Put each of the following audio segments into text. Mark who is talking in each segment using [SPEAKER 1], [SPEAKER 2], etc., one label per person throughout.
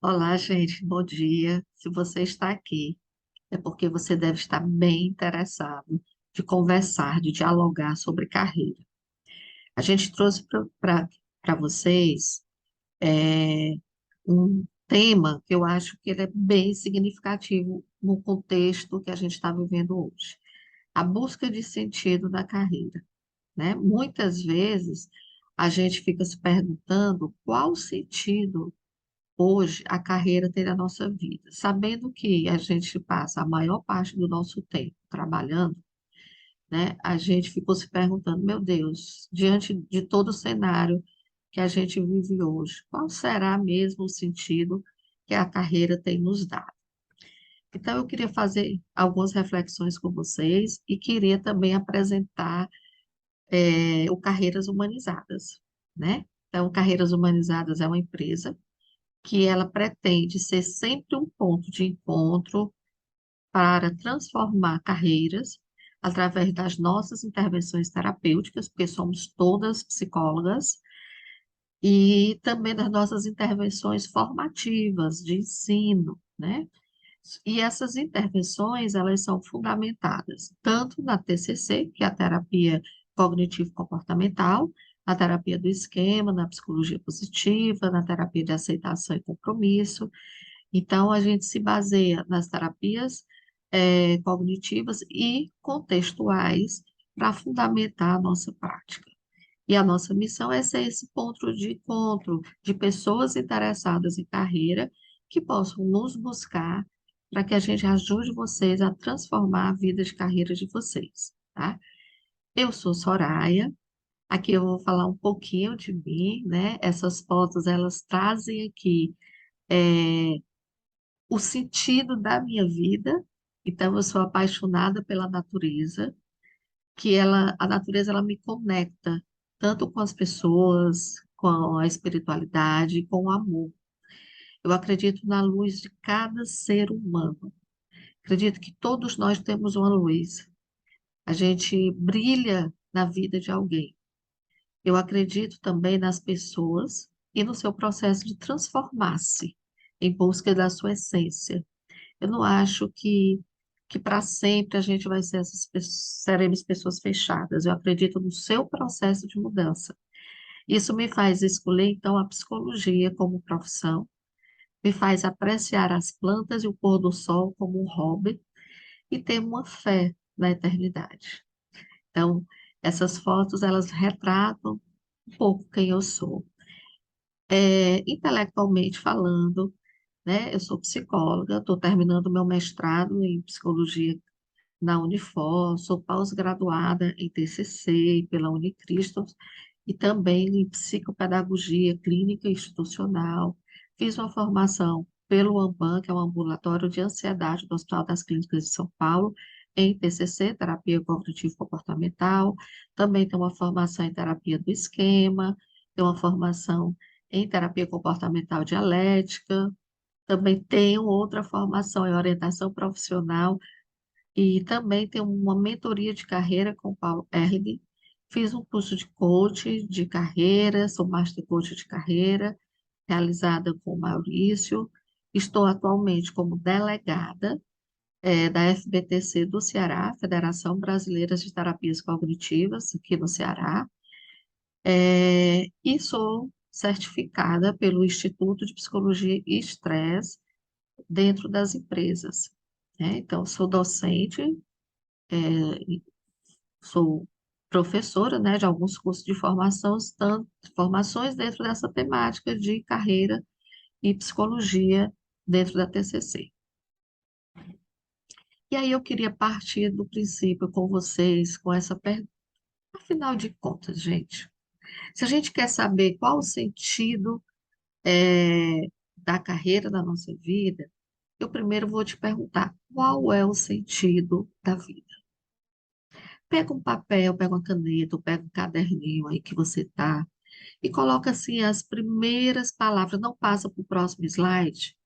[SPEAKER 1] Olá, gente, bom dia. Se você está aqui, é porque você deve estar bem interessado de conversar, de dialogar sobre carreira. A gente trouxe para vocês é, um tema que eu acho que ele é bem significativo no contexto que a gente está vivendo hoje. A busca de sentido da carreira, né? Muitas vezes a gente fica se perguntando qual o sentido hoje a carreira tem na nossa vida. Sabendo que a gente passa a maior parte do nosso tempo trabalhando, né? A gente ficou se perguntando, meu Deus, diante de todo o cenário que a gente vive hoje, qual será mesmo o sentido que a carreira tem nos dado? Então, eu queria fazer algumas reflexões com vocês e queria também apresentar o Carreiras Humanizadas, né? Então, Carreiras Humanizadas é uma empresa que ela pretende ser sempre um ponto de encontro para transformar carreiras através das nossas intervenções terapêuticas, porque somos todas psicólogas, e também das nossas intervenções formativas de ensino, né? E essas intervenções, elas são fundamentadas tanto na TCC, que é a terapia cognitivo-comportamental, na terapia do esquema, na psicologia positiva, na terapia de aceitação e compromisso. Então, a gente se baseia nas terapias cognitivas e contextuais para fundamentar a nossa prática. E a nossa missão é ser esse ponto de encontro de pessoas interessadas em carreira que possam nos buscar para que a gente ajude vocês a transformar a vida de carreira de vocês, tá? Eu sou Soraya, aqui eu vou falar um pouquinho de mim, né? Essas fotos, elas trazem aqui é, o sentido da minha vida. Então, eu sou apaixonada pela natureza, a natureza ela me conecta tanto com as pessoas, com a espiritualidade, com o amor. Eu acredito na luz de cada ser humano. Acredito que todos nós temos uma luz. A gente brilha na vida de alguém. Eu acredito também nas pessoas e no seu processo de transformar-se em busca da sua essência. Eu não acho que para sempre a gente vai ser seremos pessoas fechadas. Eu acredito no seu processo de mudança. Isso me faz escolher, então, a psicologia como profissão, me faz apreciar as plantas e o pôr do sol como um hobby e ter uma fé na eternidade. Então, essas fotos, elas retratam um pouco quem eu sou. Intelectualmente falando, né, eu sou psicóloga, estou terminando meu mestrado em psicologia na Unifor, sou pós-graduada em TCC pela Unicristo e também em psicopedagogia clínica e institucional. Fiz uma formação pelo AMPAN, que é o Ambulatório de Ansiedade do Hospital das Clínicas de São Paulo, em TCC, terapia cognitivo-comportamental. Também tenho uma formação em terapia do esquema, tenho uma formação em terapia comportamental dialética. Também tenho outra formação em orientação profissional e também tenho uma mentoria de carreira com o Paulo Erling. Fiz um curso de coach de carreira, sou master coach de carreira, realizada com o Maurício. Estou atualmente como delegada da FBTC do Ceará, Federação Brasileira de Terapias Cognitivas, aqui no Ceará. E sou certificada pelo Instituto de Psicologia e Estresse dentro das empresas, né? Então, sou docente, sou professora, né, de alguns cursos de formação, formações dentro dessa temática de carreira e psicologia dentro da TCC. E aí eu queria partir do princípio com vocês, com essa pergunta. Afinal de contas, gente, se a gente quer saber qual o sentido da carreira da nossa vida, eu primeiro vou te perguntar, qual é o sentido da vida? Pega um papel, pega uma caneta, ou pega um caderninho aí que você tá e coloca assim as primeiras palavras, não passa para o próximo slide,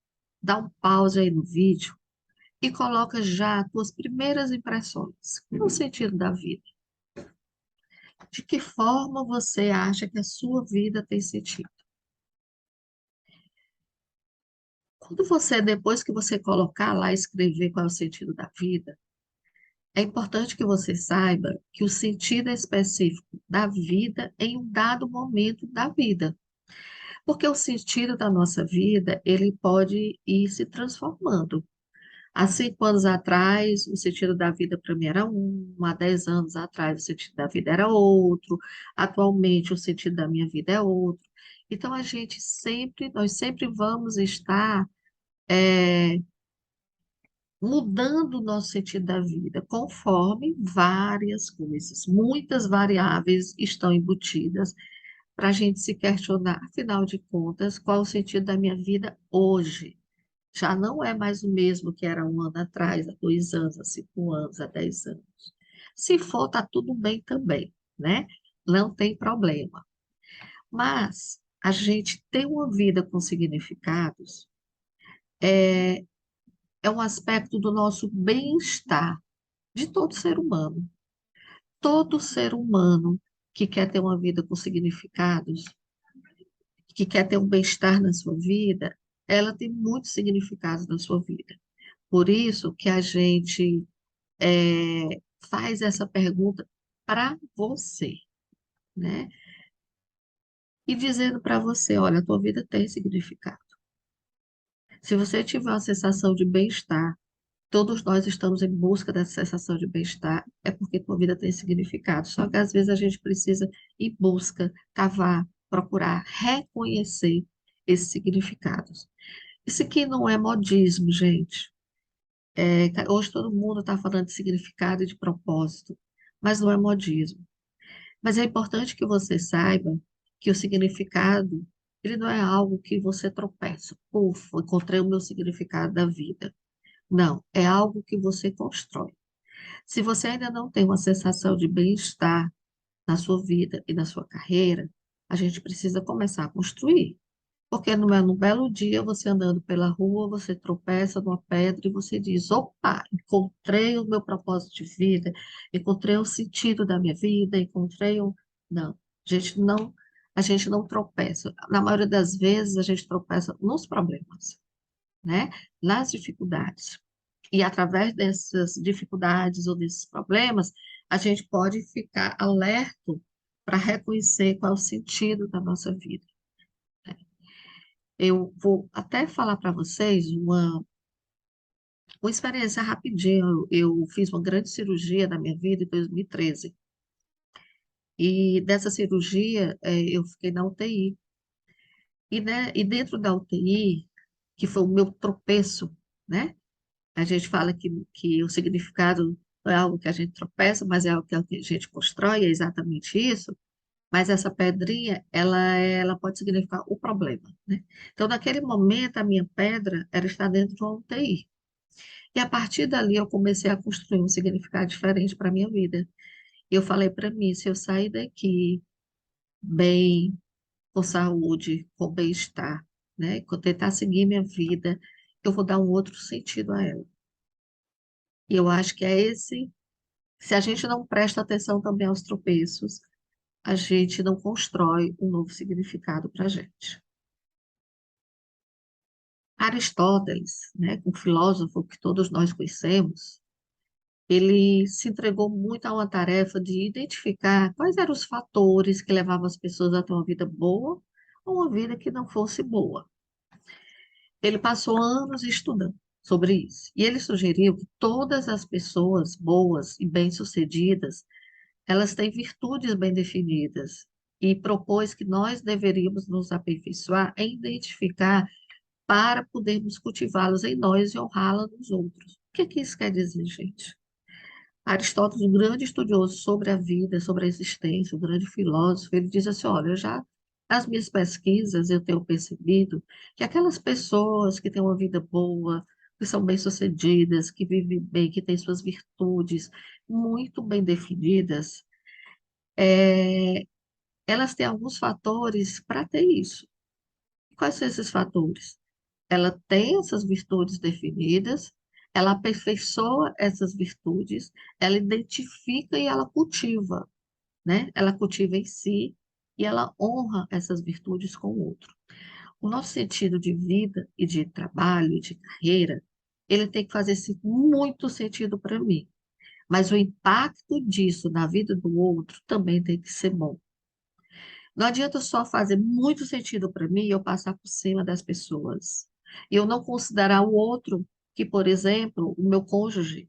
[SPEAKER 1] dá um pause aí no vídeo e coloca já as tuas primeiras impressões. Qual é o sentido da vida? De que forma você acha que a sua vida tem sentido? Depois que você colocar lá, escrever qual é o sentido da vida, é importante que você saiba que o sentido é específico da vida em um dado momento da vida. Porque o sentido da nossa vida, ele pode ir se transformando. Há 5 anos atrás, o sentido da vida para mim era um, há 10 anos atrás, o sentido da vida era outro, atualmente, o sentido da minha vida é outro. Então, nós sempre vamos estar mudando o nosso sentido da vida, conforme várias coisas, muitas variáveis estão embutidas para a gente se questionar, afinal de contas, qual o sentido da minha vida hoje? Já não é mais o mesmo que era um ano atrás, há 2 anos, há 5 anos, há 10 anos. Se for, está tudo bem também, né? Não tem problema. Mas a gente ter uma vida com significados é um aspecto do nosso bem-estar de todo ser humano. Todo ser humano que quer ter uma vida com significados, que quer ter um bem-estar na sua vida, ela tem muitos significados na sua vida. Por isso que a gente faz essa pergunta para você, né? E dizendo para você, olha, a tua vida tem significado. Se você tiver uma sensação de bem-estar, todos nós estamos em busca dessa sensação de bem-estar, é porque tua vida tem significado. Só que às vezes a gente precisa ir em busca, cavar, procurar reconhecer esses significados. Isso aqui não é modismo, gente. Hoje todo mundo está falando de significado e de propósito, mas não é modismo. Mas é importante que você saiba que o significado, ele não é algo que você tropeça. Ufa, encontrei o meu significado da vida. Não, é algo que você constrói. Se você ainda não tem uma sensação de bem-estar na sua vida e na sua carreira, a gente precisa começar a construir. Porque não é num belo dia, você andando pela rua, você tropeça numa pedra e você diz: opa, encontrei o meu propósito de vida, encontrei o sentido da minha vida, encontrei um. Não, a gente não tropeça. Na maioria das vezes, a gente tropeça nos problemas, né? Nas dificuldades. E através dessas dificuldades ou desses problemas, a gente pode ficar alerto para reconhecer qual é o sentido da nossa vida. Eu vou até falar para vocês uma experiência rapidinha. Eu fiz uma grande cirurgia na minha vida em 2013. E dessa cirurgia, eu fiquei na UTI. E dentro da UTI, que foi o meu tropeço, né? A gente fala que o significado não é algo que a gente tropeça, mas é algo que a gente constrói, é exatamente isso. Mas essa pedrinha, ela pode significar o problema, né? Então, naquele momento, a minha pedra era estar dentro de uma UTI. E a partir dali eu comecei a construir um significado diferente para a minha vida. E eu falei para mim, se eu sair daqui bem, com saúde, com bem-estar, né, que eu tentar seguir minha vida, eu vou dar um outro sentido a ela. E eu acho que é esse, se a gente não presta atenção também aos tropeços, a gente não constrói um novo significado para a gente. Aristóteles, né, um filósofo que todos nós conhecemos, ele se entregou muito a uma tarefa de identificar quais eram os fatores que levavam as pessoas a ter uma vida boa ou uma vida que não fosse boa. Ele passou anos estudando sobre isso. E ele sugeriu que todas as pessoas boas e bem-sucedidas, elas têm virtudes bem definidas. E propôs que nós deveríamos nos aperfeiçoar em identificar para podermos cultivá-las em nós e honrá-las nos outros. O que isso quer dizer, gente? Aristóteles, um grande estudioso sobre a vida, sobre a existência, um grande filósofo, ele diz assim, olha, nas minhas pesquisas eu tenho percebido que aquelas pessoas que têm uma vida boa, que são bem-sucedidas, que vivem bem, que têm suas virtudes muito bem definidas, é, elas têm alguns fatores para ter isso. Quais são esses fatores? Ela tem essas virtudes definidas, ela aperfeiçoa essas virtudes, ela identifica e ela cultiva, né? Ela cultiva em si e ela honra essas virtudes com o outro. O nosso sentido de vida e de trabalho e de carreira, ele tem que fazer muito sentido para mim. Mas o impacto disso na vida do outro também tem que ser bom. Não adianta só fazer muito sentido para mim e eu passar por cima das pessoas. E eu não considerar o outro, que, por exemplo, o meu cônjuge,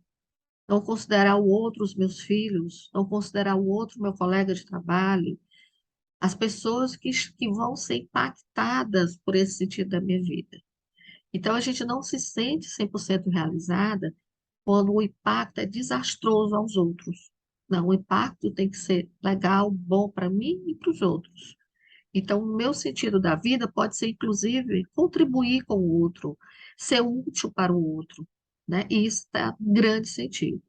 [SPEAKER 1] não considerar o outro os meus filhos, não considerar o outro meu colega de trabalho, as pessoas que vão ser impactadas por esse sentido da minha vida. Então, a gente não se sente 100% realizada quando o impacto é desastroso aos outros. Não, o impacto tem que ser legal, bom para mim e para os outros. Então, o meu sentido da vida pode ser, inclusive, contribuir com o outro, ser útil para o outro, né? E isso dá grande sentido.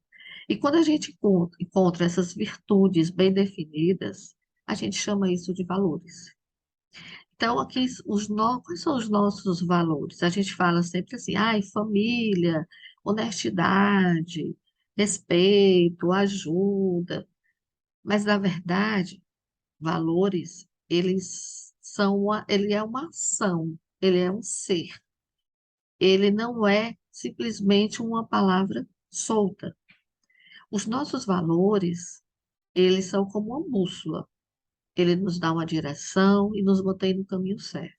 [SPEAKER 1] E quando a gente encontra essas virtudes bem definidas, a gente chama isso de valores. Então, aqui, quais são os nossos valores? A gente fala sempre assim, ai, família, honestidade, respeito, ajuda. Mas, na verdade, valores, ele é uma ação, ele é um ser. Ele não é simplesmente uma palavra solta. Os nossos valores, eles são como uma bússola. Ele nos dá uma direção e nos mantém no caminho certo.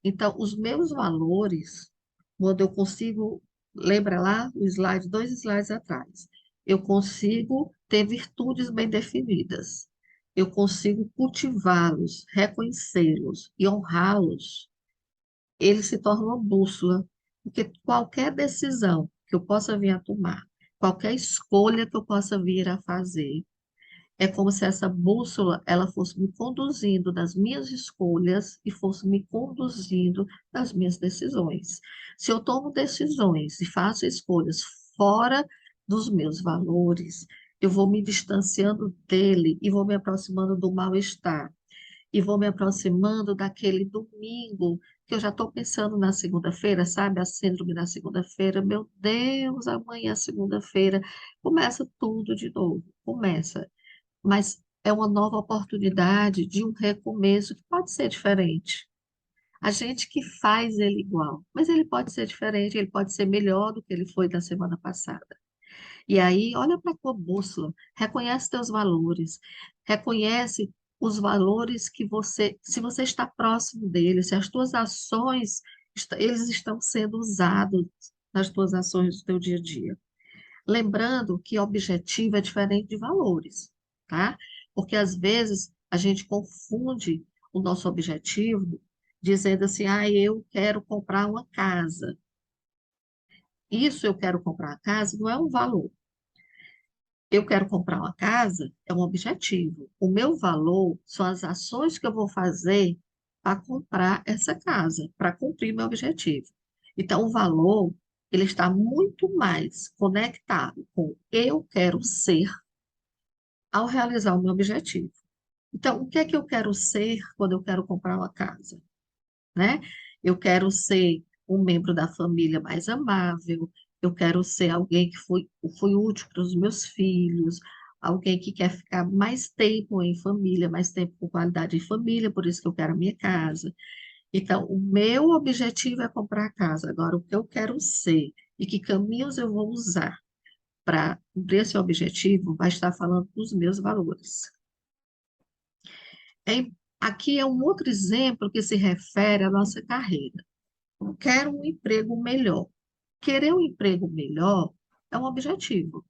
[SPEAKER 1] Então, os meus valores, quando eu consigo, lembra lá o slide, 2 slides atrás, eu consigo ter virtudes bem definidas. Eu consigo cultivá-los, reconhecê-los e honrá-los. Ele se torna uma bússola, porque qualquer decisão que eu possa vir a tomar, qualquer escolha que eu possa vir a fazer, é como se essa bússola ela fosse me conduzindo nas minhas escolhas e fosse me conduzindo nas minhas decisões. Se eu tomo decisões e faço escolhas fora dos meus valores, eu vou me distanciando dele e vou me aproximando do mal-estar. E vou me aproximando daquele domingo que eu já estou pensando na segunda-feira, sabe? A síndrome da segunda-feira. Meu Deus, amanhã, segunda-feira, começa tudo de novo. Começa, mas é uma nova oportunidade de um recomeço que pode ser diferente. A gente que faz ele igual, mas ele pode ser diferente, ele pode ser melhor do que ele foi da semana passada. E aí, olha para a tua bússola, reconhece teus valores, reconhece os valores que você, se você está próximo deles, se as tuas ações, eles estão sendo usados nas tuas ações do teu dia a dia. Lembrando que objetivo é diferente de valores, tá? Porque às vezes a gente confunde o nosso objetivo dizendo assim, ah, eu quero comprar uma casa. Isso eu quero comprar uma casa não é um valor. Eu quero comprar uma casa é um objetivo. O meu valor são as ações que eu vou fazer para comprar essa casa, para cumprir meu objetivo. Então, o valor, ele está muito mais conectado com eu quero ser ao realizar o meu objetivo. Então, o que é que eu quero ser quando eu quero comprar uma casa, né? Eu quero ser um membro da família mais amável, eu quero ser alguém que fui útil para os meus filhos, alguém que quer ficar mais tempo em família, mais tempo com qualidade em família, por isso que eu quero a minha casa. Então, o meu objetivo é comprar a casa. Agora, o que eu quero ser e que caminhos eu vou usar para cumprir esse objetivo vai estar falando dos meus valores. Aqui é um outro exemplo que se refere à nossa carreira. Eu quero um emprego melhor. Querer um emprego melhor é um objetivo.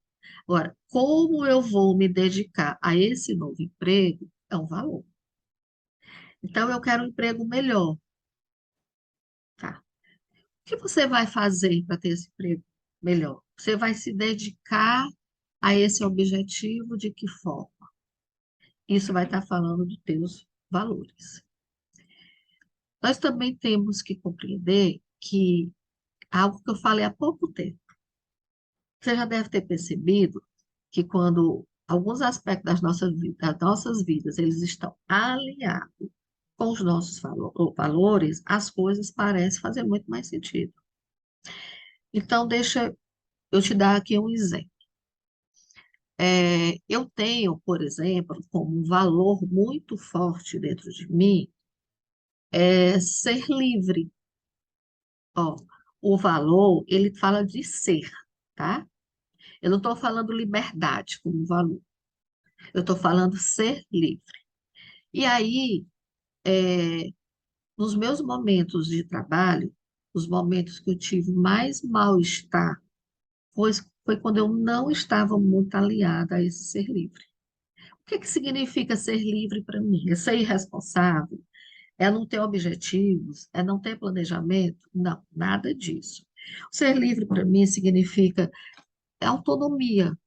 [SPEAKER 1] Agora, como eu vou me dedicar a esse novo emprego é um valor. Então, eu quero um emprego melhor, tá? O que você vai fazer para ter esse emprego melhor? Você vai se dedicar a esse objetivo de que forma? Isso vai estar falando dos teus valores. Nós também temos que compreender que algo que eu falei há pouco tempo, você já deve ter percebido que quando alguns aspectos das nossas vidas, eles estão alinhados com os nossos valores, as coisas parecem fazer muito mais sentido. Então, deixa eu te dar aqui um exemplo. Eu tenho, por exemplo, como um valor muito forte dentro de mim, é ser livre. Ó, o valor, ele fala de ser, tá? Eu não estou falando liberdade como valor, eu estou falando ser livre. E aí, é, nos meus momentos de trabalho, os momentos que eu tive mais mal-estar, foi quando eu não estava muito alinhada a esse ser livre. O que que significa ser livre para mim? É ser irresponsável? É não ter objetivos? É não ter planejamento? Não, nada disso. Ser livre para mim significa autonomia.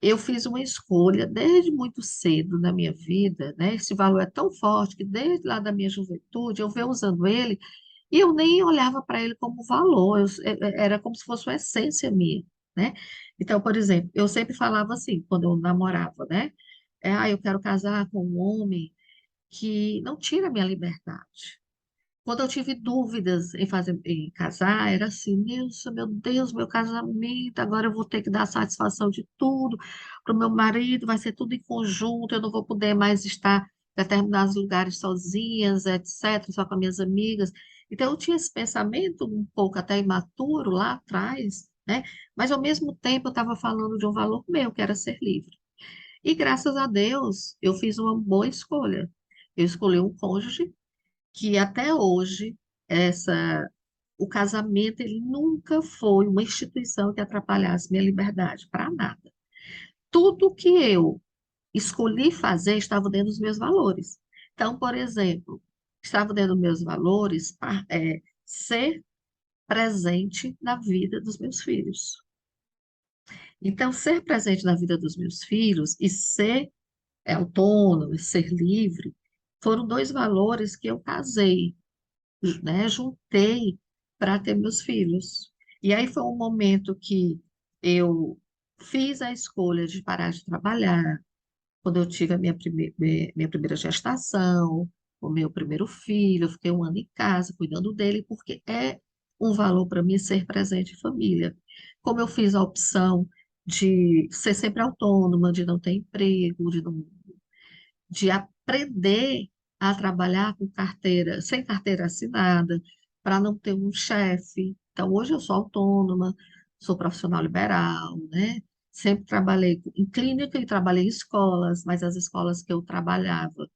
[SPEAKER 1] Eu fiz uma escolha desde muito cedo na minha vida, né? Esse valor é tão forte que desde lá da minha juventude eu venho usando ele e eu nem olhava para ele como valor, era como se fosse uma essência minha, né? Então, por exemplo, eu sempre falava assim, quando eu namorava, né? Eu quero casar com um homem que não tira a minha liberdade. Quando eu tive dúvidas em casar, era assim, Nilson, meu Deus, meu casamento, agora eu vou ter que dar satisfação de tudo para o meu marido, vai ser tudo em conjunto, eu não vou poder mais estar em determinados lugares sozinhas, etc., só com as minhas amigas. Então, eu tinha esse pensamento um pouco até imaturo lá atrás, né? Mas, ao mesmo tempo, eu estava falando de um valor meu, que era ser livre. E, graças a Deus, eu fiz uma boa escolha. Eu escolhi um cônjuge que até hoje o casamento ele nunca foi uma instituição que atrapalhasse minha liberdade, para nada. Tudo que eu escolhi fazer estava dentro dos meus valores. Então, por exemplo, estava dentro dos meus valores ser presente na vida dos meus filhos. Então, ser presente na vida dos meus filhos e ser autônomo, e ser livre, foram dois valores que eu casei, né, juntei para ter meus filhos. E aí foi um momento que eu fiz a escolha de parar de trabalhar, quando eu tive a minha primeira gestação, o meu primeiro filho, eu fiquei um ano em casa cuidando dele, porque é um valor para mim ser presente em família. Como eu fiz a opção de ser sempre autônoma, de não ter emprego, de aprender a trabalhar com carteira, sem carteira assinada, para não ter um chefe. Então, hoje eu sou autônoma, sou profissional liberal, né? Sempre trabalhei em clínica e trabalhei em escolas, mas as escolas que eu trabalhava,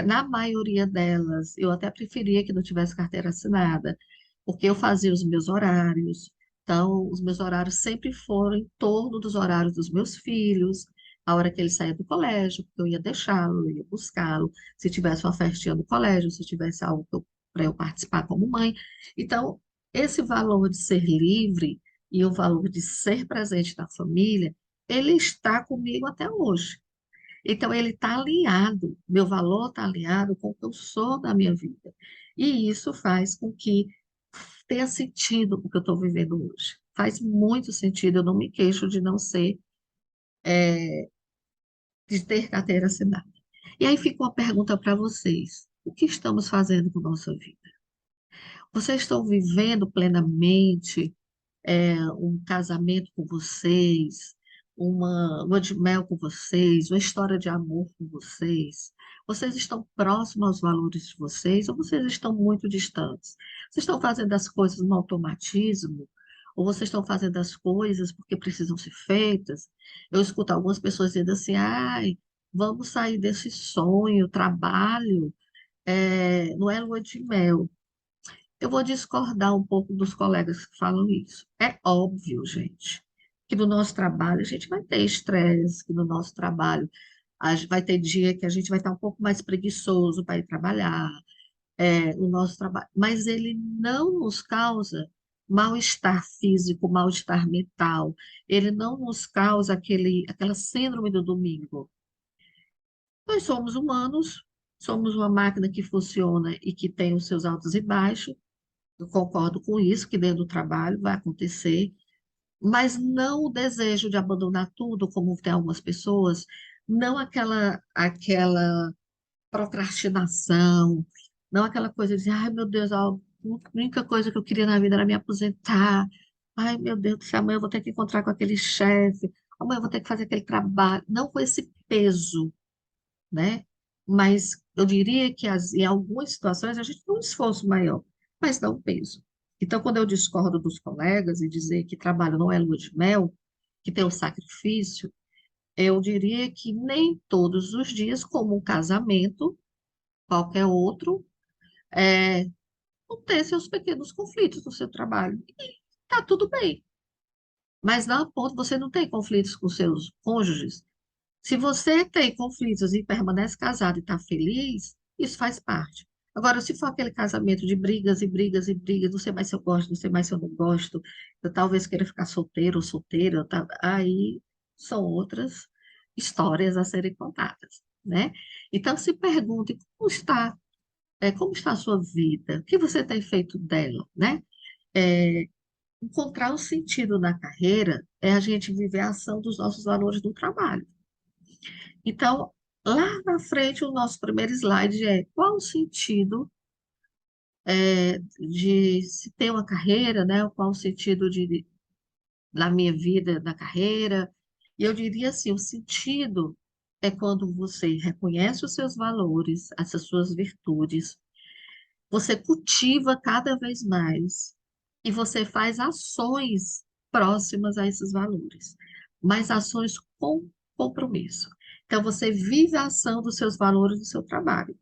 [SPEAKER 1] na maioria delas, eu até preferia que não tivesse carteira assinada, porque eu fazia os meus horários. Então, os meus horários sempre foram em torno dos horários dos meus filhos, a hora que ele saía do colégio, porque eu ia deixá-lo, eu ia buscá-lo, se tivesse uma festinha no colégio, se tivesse algo para eu participar como mãe. Então, esse valor de ser livre e o valor de ser presente na família, ele está comigo até hoje. Então, ele está alinhado, meu valor está alinhado com o que eu sou na minha vida. E isso faz com que tenha sentido o que eu estou vivendo hoje. Faz muito sentido, eu não me queixo de não ser, de ter carteira assinada. E aí fica uma pergunta para vocês: o que estamos fazendo com nossa vida? Vocês estão vivendo plenamente um casamento com vocês, uma lua de mel com vocês, uma história de amor com vocês? Vocês estão próximos aos valores de vocês ou vocês estão muito distantes? Vocês estão fazendo as coisas no automatismo? Ou vocês estão fazendo as coisas porque precisam ser feitas? Eu escuto algumas pessoas dizendo assim, ai, vamos sair desse sonho, trabalho, não é lua de mel. Eu vou discordar um pouco dos colegas que falam isso. É óbvio, gente, que no nosso trabalho a gente vai ter estresse, que no nosso trabalho vai ter dia que a gente vai estar um pouco mais preguiçoso para ir trabalhar, no nosso trabalho, mas ele não nos causa mal-estar físico, mal-estar mental, ele não nos causa aquela síndrome do domingo. Nós somos humanos, somos uma máquina que funciona e que tem os seus altos e baixos. Eu concordo com isso, que dentro do trabalho vai acontecer, mas não o desejo de abandonar tudo, como tem algumas pessoas, não aquela procrastinação, não aquela coisa de, ai meu Deus, a única coisa que eu queria na vida era me aposentar. Ai meu Deus do céu, amanhã eu vou ter que encontrar com aquele chefe, amanhã eu vou ter que fazer aquele trabalho. Não com esse peso, né? mas eu diria que em algumas situações a gente tem um esforço maior, mas não um peso. Então, quando eu discordo dos colegas e dizer que trabalho não é lua de mel, que tem o sacrifício, eu diria que nem todos os dias, como um casamento, qualquer outro, é, vão ter seus pequenos conflitos no seu trabalho. E tá tudo bem. Mas não a ponto, você não tem conflitos com seus cônjuges. Se você tem conflitos e permanece casado e está feliz, isso faz parte. Agora, se for aquele casamento de brigas e brigas e brigas, não sei mais se eu gosto, não sei mais se eu não gosto, eu talvez queira ficar solteiro ou solteira, aí são outras histórias a serem contadas, né? Então, se pergunte como está a sua vida, o que você tem feito dela, né? É, encontrar o sentido na carreira é a gente viver a ação dos nossos valores no trabalho. Então, lá na frente, o nosso primeiro slide é qual o sentido de se ter uma carreira, né? Qual o sentido na minha vida, na carreira. E eu diria assim, o sentido é quando você reconhece os seus valores, essas suas virtudes, você cultiva cada vez mais e você faz ações próximas a esses valores, mas ações com compromisso. Então, você vive a ação dos seus valores no seu trabalho.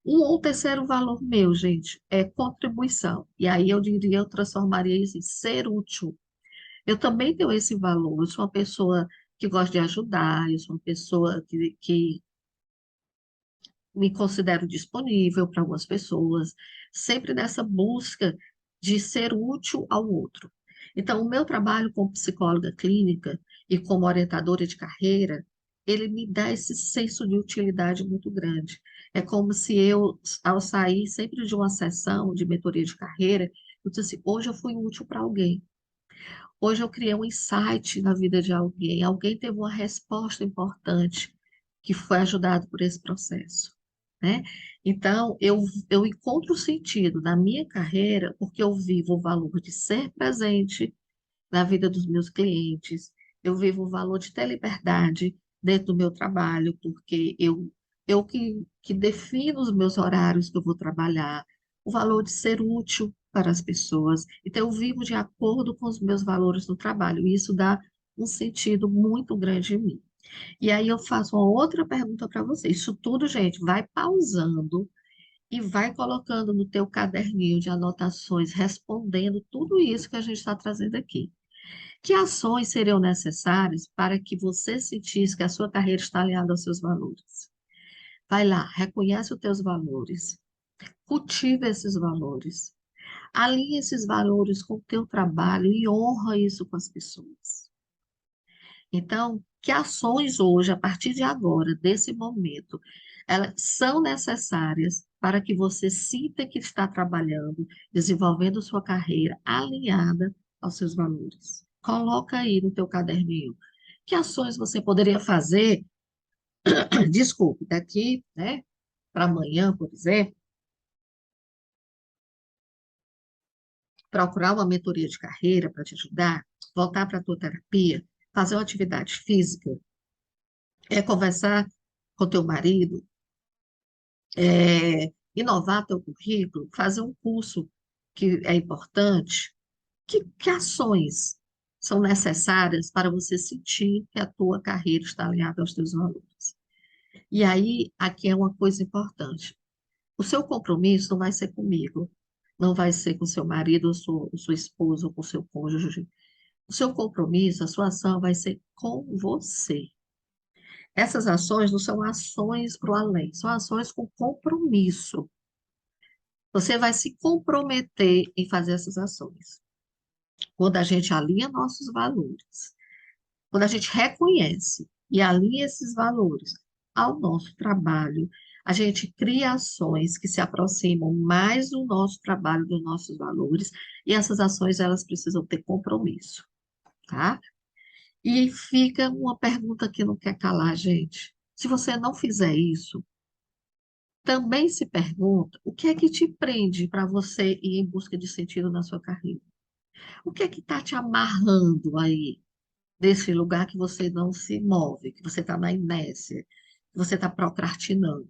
[SPEAKER 1] Um ou terceiro valor meu, gente, é contribuição. E aí eu diria, eu transformaria isso em ser útil. Eu também tenho esse valor. Eu sou uma pessoa que gosta de ajudar, eu sou uma pessoa que me considero disponível para algumas pessoas, sempre nessa busca de ser útil ao outro. Então, o meu trabalho como psicóloga clínica e como orientadora de carreira, ele me dá esse senso de utilidade muito grande. É como se eu, ao sair sempre de uma sessão de mentoria de carreira, eu disse assim, hoje eu fui útil para alguém. Hoje eu criei um insight na vida de alguém. Alguém teve uma resposta importante que foi ajudado por esse processo, né? Então, eu encontro sentido na minha carreira porque eu vivo o valor de ser presente na vida dos meus clientes, eu vivo o valor de ter liberdade dentro do meu trabalho, porque eu que defino os meus horários que eu vou trabalhar, o valor de ser útil para as pessoas. Então, eu vivo de acordo com os meus valores no trabalho, e isso dá um sentido muito grande em mim. E aí eu faço uma outra pergunta para você. Isso tudo, gente, vai pausando e vai colocando no teu caderninho de anotações, respondendo tudo isso que a gente está trazendo aqui. Que ações seriam necessárias para que você sentisse que a sua carreira está alinhada aos seus valores? Vai lá, reconhece os teus valores, cultiva esses valores, alinhe esses valores com o teu trabalho e honra isso com as pessoas. Então, que ações hoje, a partir de agora, desse momento, elas são necessárias para que você sinta que está trabalhando, desenvolvendo sua carreira alinhada aos seus valores. Coloca aí no teu caderninho. Que ações você poderia fazer, desculpe, daqui, né, para amanhã, por exemplo, procurar uma mentoria de carreira para te ajudar, voltar para a tua terapia, fazer uma atividade física, conversar com teu marido, inovar teu currículo, fazer um curso que é importante. Que ações são necessárias para você sentir que a tua carreira está alinhada aos teus valores? E aí, aqui é uma coisa importante. O seu compromisso não vai ser comigo, não vai ser com seu marido, ou sua esposa, ou com seu cônjuge. O seu compromisso, a sua ação vai ser com você. Essas ações não são ações para o além, são ações com compromisso. Você vai se comprometer em fazer essas ações. Quando a gente alinha nossos valores, quando a gente reconhece e alinha esses valores ao nosso trabalho, a gente cria ações que se aproximam mais do nosso trabalho, dos nossos valores, e essas ações elas precisam ter compromisso, tá? E fica uma pergunta que não quer calar, gente. Se você não fizer isso, também se pergunta o que é que te prende para você ir em busca de sentido na sua carreira? O que é que está te amarrando aí desse lugar que você não se move, que você está na inércia, que você está procrastinando?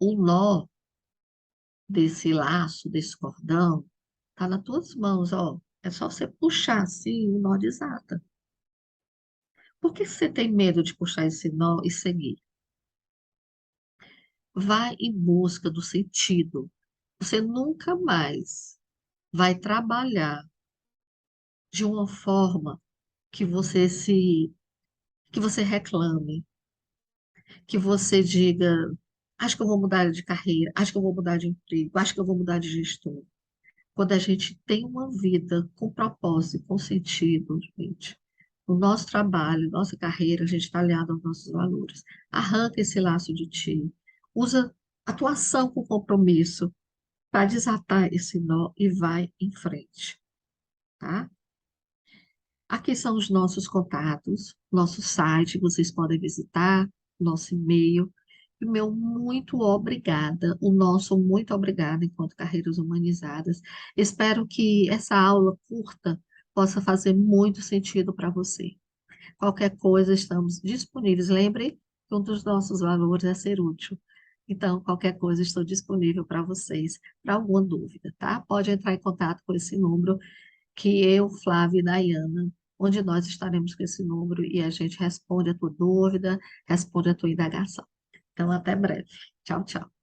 [SPEAKER 1] O nó desse laço, desse cordão, tá nas tuas mãos, ó. É só você puxar assim, o nó desata. Por que você tem medo de puxar esse nó e seguir? Vai em busca do sentido. Você nunca mais vai trabalhar de uma forma que que você reclame, que você diga, acho que eu vou mudar de carreira, acho que eu vou mudar de emprego, acho que eu vou mudar de gestor. Quando a gente tem uma vida com propósito, com sentido, gente, o nosso trabalho, nossa carreira, a gente está alinhado aos nossos valores. Arranca esse laço de ti. Usa atuação com compromisso para desatar esse nó e vai em frente, tá? Aqui são os nossos contatos, nosso site, vocês podem visitar, nosso e-mail. E o meu muito obrigada, o nosso muito obrigada enquanto Carreiras Humanizadas. Espero que essa aula curta possa fazer muito sentido para você. Qualquer coisa, estamos disponíveis. Lembre que um dos nossos valores é ser útil. Então, qualquer coisa, estou disponível para vocês, para alguma dúvida, tá? Pode entrar em contato com esse número que eu, Flávia e Dayana, onde nós estaremos com esse número e a gente responde a tua dúvida, responde a tua indagação. Então, até breve. Tchau, tchau.